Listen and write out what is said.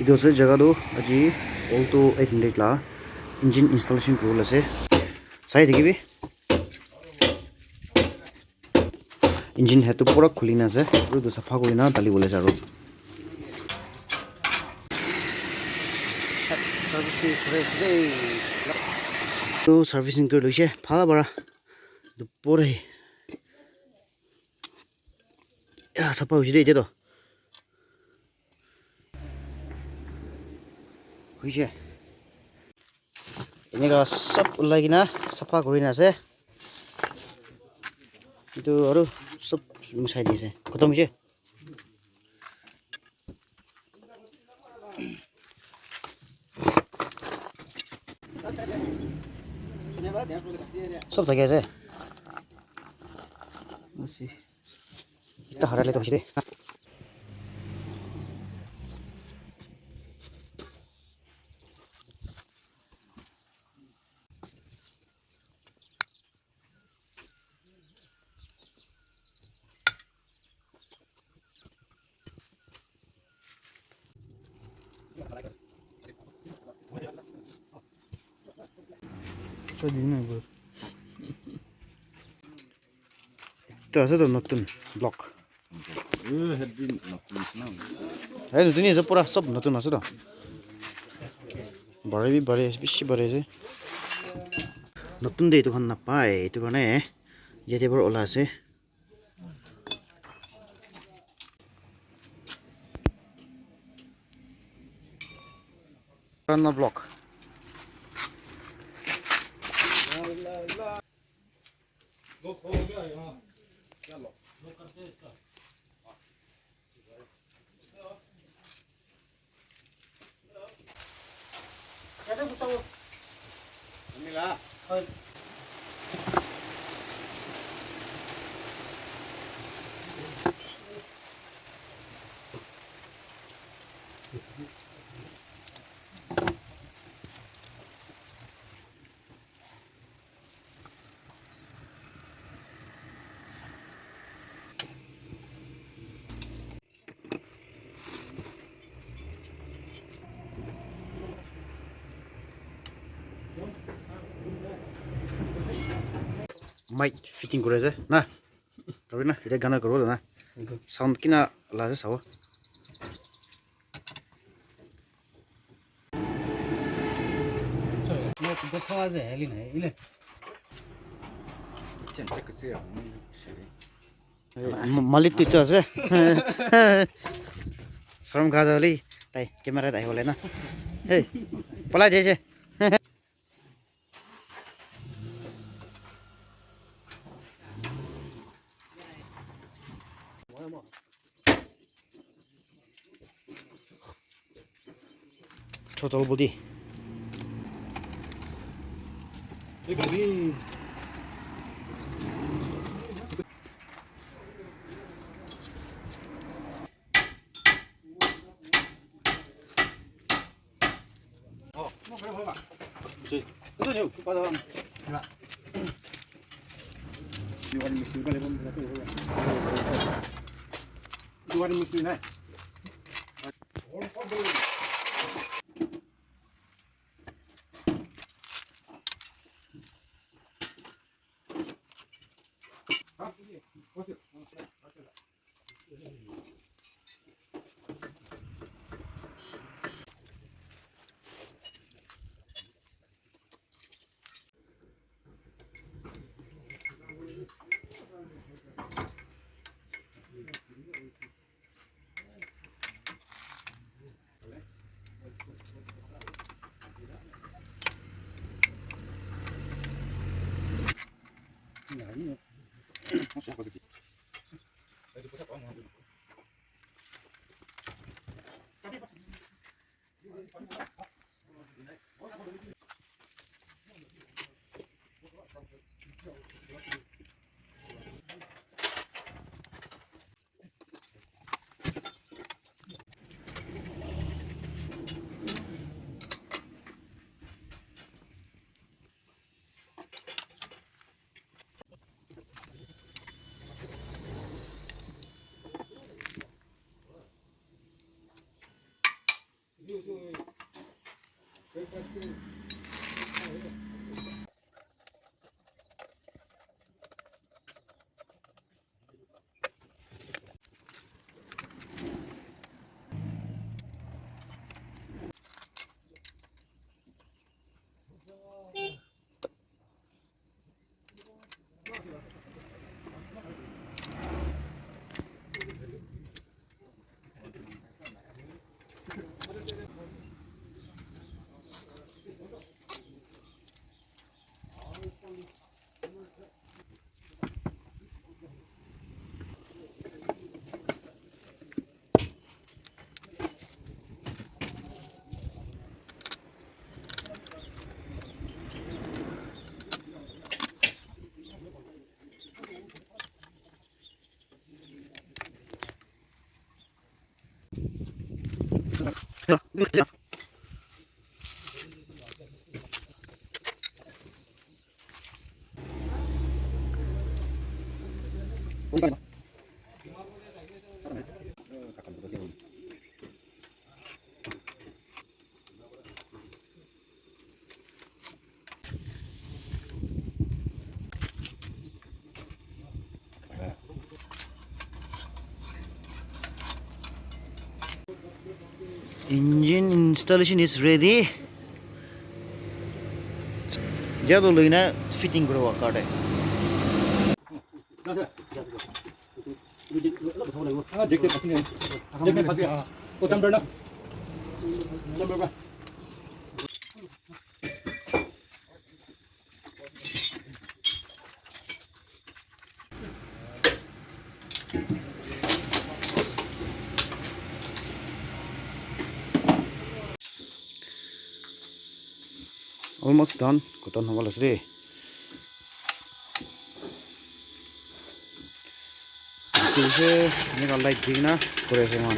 Itu ase jaga tu aji Alto 800 la engine installation kuri ase. Sai dekibi. Engine head tu pura khuli na ase. Aru tu safa kuri na dali bole ase aru. Servicing fresh day. Tu servicing kuri loise. Phala bara. Tu pura hi. Ya safa hoise dei je to. Hoise. Eneka sab ulai kina safa kuri na ase. Itu aru sab musai di ase. Khatam hoise. Sab thaki ase. Masi. Kita harale to hoise de. Itu ase to notun block. Hai notun ni ase pura sab notun ase to. Bare bi bare ase bishi bare ase. Notun de itu khan na pai itu kane yete bor ola ase. Rana block. Mic fitting kore ase na. Rabi na ite gana karo na. Sound kina la ase sawa. Malit tu ase. Saram gaza oli. Tai kamera tai bole na. Hey, pala je. Total body. Engine installation is ready. Jado loina fitting karo karte. Almost done. Kutan hamal asri. Ini kalau light dingna, kore seman.